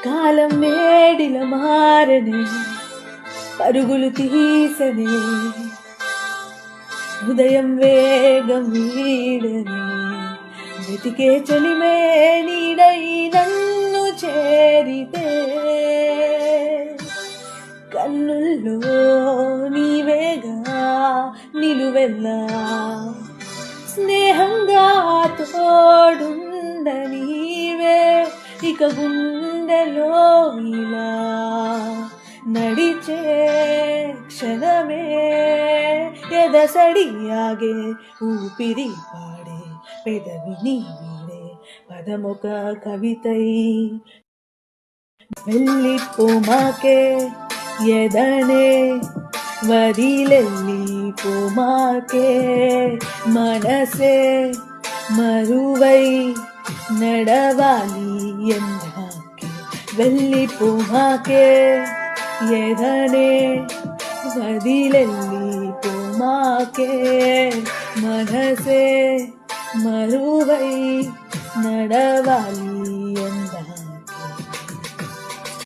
కాలం వేడిల మారనే పరుగులు తీసనే హృదయం వేగం వీడనే వెతికే చలిమే నీడై నన్ను చేరితే కన్నుల్లో నీవేగా నిలువెల్లా స్నేహంగా తోడుండ నీవే ఇక గుండెలో ఇలా నడిచే క్షణమే ఎదసడియాగే ఊపిరి పాడే పెదవిని వీడే పదమొక కవితై వెళ్ళిపోమాకే ఎదనే వదిలెళ్ళిపోమాకే మనసే మరువై నడవాలి ఎందాకే వెళ్ళిపోమాకే ఎదనే వదిలెళ్ళిపోమాకే మనసే మరువై నడవాలి ఎందాకే